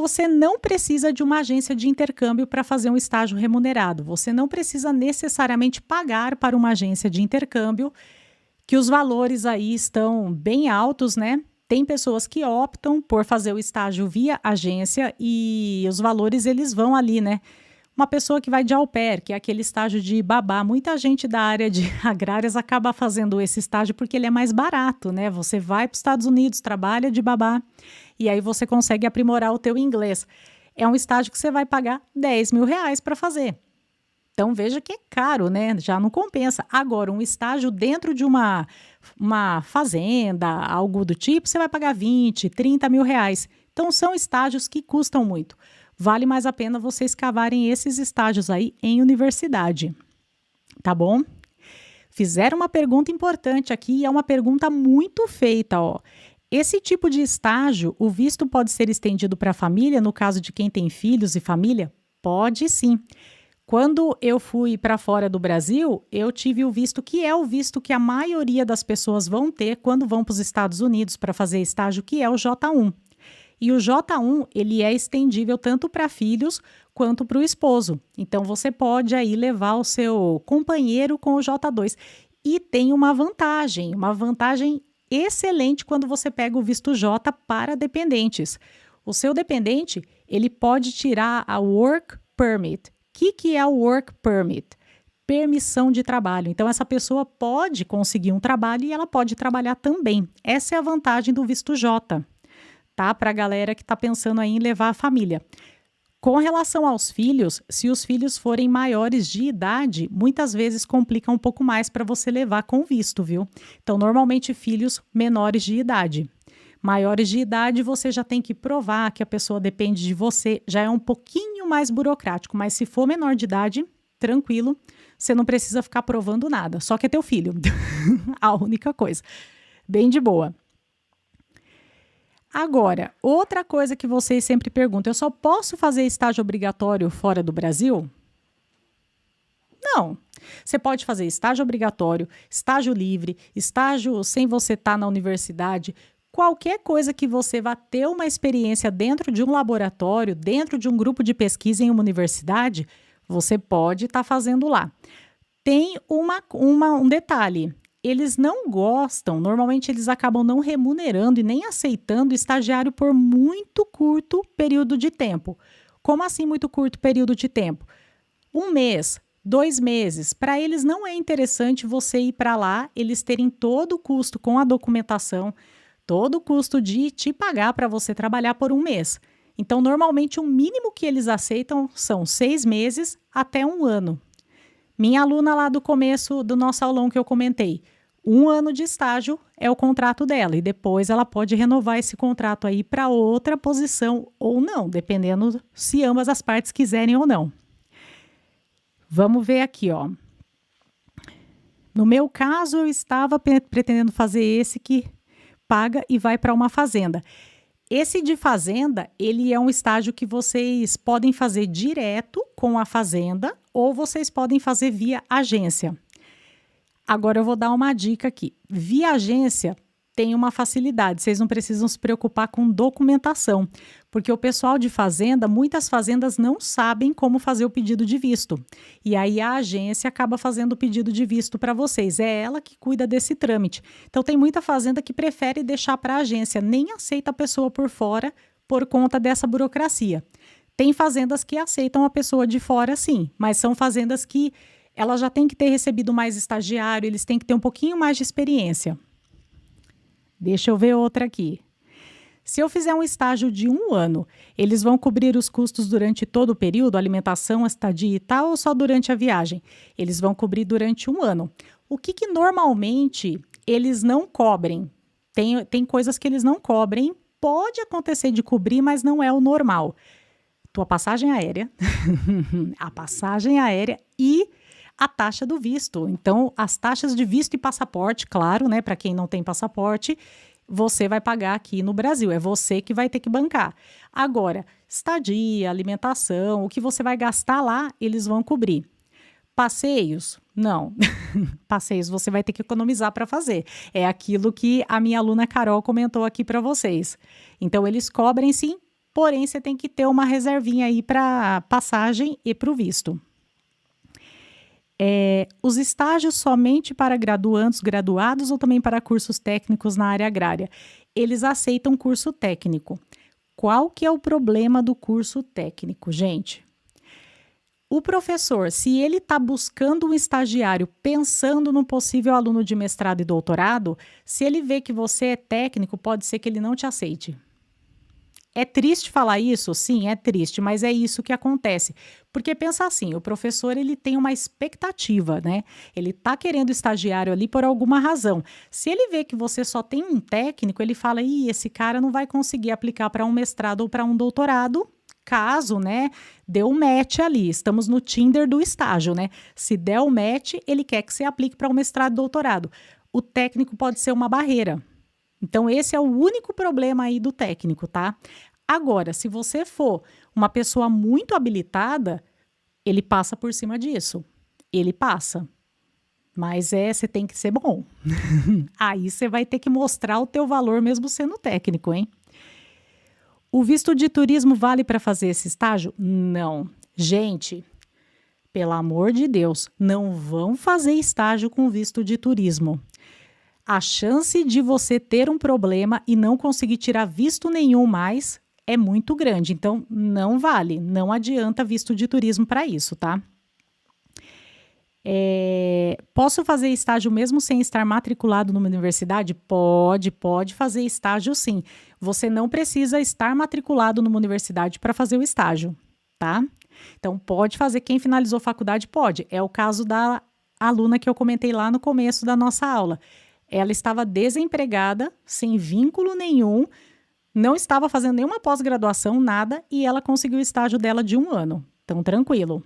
Você não precisa de uma agência de intercâmbio para fazer um estágio remunerado. Você não precisa necessariamente pagar para uma agência de intercâmbio, que os valores aí estão bem altos, né? Tem pessoas que optam por fazer o estágio via agência e os valores eles vão ali, né? Uma pessoa que vai de au pair, que é aquele estágio de babá. Muita gente da área de agrárias acaba fazendo esse estágio porque ele é mais barato, né? Você vai para os Estados Unidos, trabalha de babá e aí você consegue aprimorar o teu inglês. É um estágio que você vai pagar R$ 10.000 para fazer. Então veja que é caro, né? Já não compensa. Agora, um estágio dentro de uma fazenda, algo do tipo, você vai pagar 20, R$ 30.000. Então são estágios que custam muito. Vale mais a pena vocês cavarem esses estágios aí em universidade, tá bom? Fizeram uma pergunta importante aqui e é uma pergunta muito feita, ó. Esse tipo de estágio, o visto pode ser estendido para a família, no caso de quem tem filhos e família? Pode sim. Quando eu fui para fora do Brasil, eu tive o visto que é o visto que a maioria das pessoas vão ter quando vão para os Estados Unidos para fazer estágio, que é o J1. E o J1, ele é estendível tanto para filhos quanto para o esposo. Então, você pode aí levar o seu companheiro com o J2. E tem uma vantagem excelente quando você pega o visto J para dependentes. O seu dependente, ele pode tirar a Work Permit. O que é o Work Permit? Permissão de trabalho. Então, essa pessoa pode conseguir um trabalho e ela pode trabalhar também. Essa é a vantagem do visto J, tá? Para a galera que está pensando aí em levar a família. Com relação aos filhos, se os filhos forem maiores de idade, muitas vezes complica um pouco mais para você levar com visto, viu? Então, normalmente, filhos menores de idade. Maiores de idade, você já tem que provar que a pessoa depende de você, já é um pouquinho mais burocrático, mas se for menor de idade, tranquilo, você não precisa ficar provando nada, só que é teu filho, a única coisa, bem de boa. Agora, outra coisa que vocês sempre perguntam, eu só posso fazer estágio obrigatório fora do Brasil? Não. Você pode fazer estágio obrigatório, estágio livre, estágio sem você estar na universidade, qualquer coisa que você vá ter uma experiência dentro de um laboratório, dentro de um grupo de pesquisa em uma universidade, você pode estar fazendo lá. Tem um detalhe. Eles não gostam, normalmente eles acabam não remunerando e nem aceitando estagiário por muito curto período de tempo. Como assim muito curto período de tempo? 1 mês, 2 meses. Para eles não é interessante você ir para lá, eles terem todo o custo com a documentação, todo o custo de te pagar para você trabalhar por 1 mês. Então, normalmente, o mínimo que eles aceitam são 6 meses até 1 ano. Minha aluna lá do começo do nosso aulão que eu comentei, 1 ano de estágio é o contrato dela e depois ela pode renovar esse contrato aí para outra posição ou não, dependendo se ambas as partes quiserem ou não. Vamos ver aqui, ó. No meu caso, eu estava pretendendo fazer esse que paga e vai para uma fazenda. Esse de fazenda, ele é um estágio que vocês podem fazer direto com a fazenda ou vocês podem fazer via agência. Agora eu vou dar uma dica aqui. Via agência tem uma facilidade, vocês não precisam se preocupar com documentação, porque o pessoal de fazenda, muitas fazendas não sabem como fazer o pedido de visto. E aí a agência acaba fazendo o pedido de visto para vocês, é ela que cuida desse trâmite. Então tem muita fazenda que prefere deixar para a agência, nem aceita a pessoa por fora por conta dessa burocracia. Tem fazendas que aceitam a pessoa de fora sim, mas são fazendas que ela já tem que ter recebido mais estagiário, eles têm que ter um pouquinho mais de experiência. Deixa eu ver outra aqui. Se eu fizer um estágio de 1 ano, eles vão cobrir os custos durante todo o período, alimentação, estadia e tal, ou só durante a viagem? Eles vão cobrir durante 1 ano. O que normalmente eles não cobrem? Tem coisas que eles não cobrem, pode acontecer de cobrir, mas não é o normal. Tua passagem aérea, a passagem aérea e a taxa do visto. Então, as taxas de visto e passaporte, claro, né, para quem não tem passaporte, você vai pagar aqui no Brasil, é você que vai ter que bancar. Agora, estadia, alimentação, o que você vai gastar lá, eles vão cobrir. Passeios? Não. Passeios você vai ter que economizar para fazer. É aquilo que a minha aluna Carol comentou aqui para vocês. Então, eles cobrem sim porém você tem que ter uma reservinha aí para passagem e para o visto. Os estágios somente para graduandos, graduados ou também para cursos técnicos na área agrária? Eles aceitam curso técnico. Qual que é o problema do curso técnico, gente? O professor, se ele está buscando um estagiário pensando no possível aluno de mestrado e doutorado, se ele vê que você é técnico, pode ser que ele não te aceite. É triste falar isso? Sim, é triste, mas é isso que acontece. Porque pensa assim, o professor ele tem uma expectativa, né? Ele está querendo estagiário ali por alguma razão. Se ele vê que você só tem um técnico, ele fala, esse cara não vai conseguir aplicar para um mestrado ou para um doutorado, caso, né, dê um match ali. Estamos no Tinder do estágio, né? Se der o match, ele quer que você aplique para um mestrado e doutorado. O técnico pode ser uma barreira. Então, esse é o único problema aí do técnico, tá? Agora, se você for uma pessoa muito habilitada, ele passa por cima disso. Ele passa. Mas você tem que ser bom. Aí você vai ter que mostrar o teu valor mesmo sendo técnico, hein? O visto de turismo vale para fazer esse estágio? Não. Gente, pelo amor de Deus, não vão fazer estágio com visto de turismo. A chance de você ter um problema e não conseguir tirar visto nenhum mais é muito grande. Então, não vale, não adianta visto de turismo para isso, tá? Posso fazer estágio mesmo sem estar matriculado numa universidade? Pode fazer estágio sim. Você não precisa estar matriculado numa universidade para fazer o estágio, tá? Então, pode fazer. Quem finalizou faculdade, pode. É o caso da aluna que eu comentei lá no começo da nossa aula. Ela estava desempregada, sem vínculo nenhum, não estava fazendo nenhuma pós-graduação, nada, e ela conseguiu o estágio dela de 1 ano. Então, tranquilo.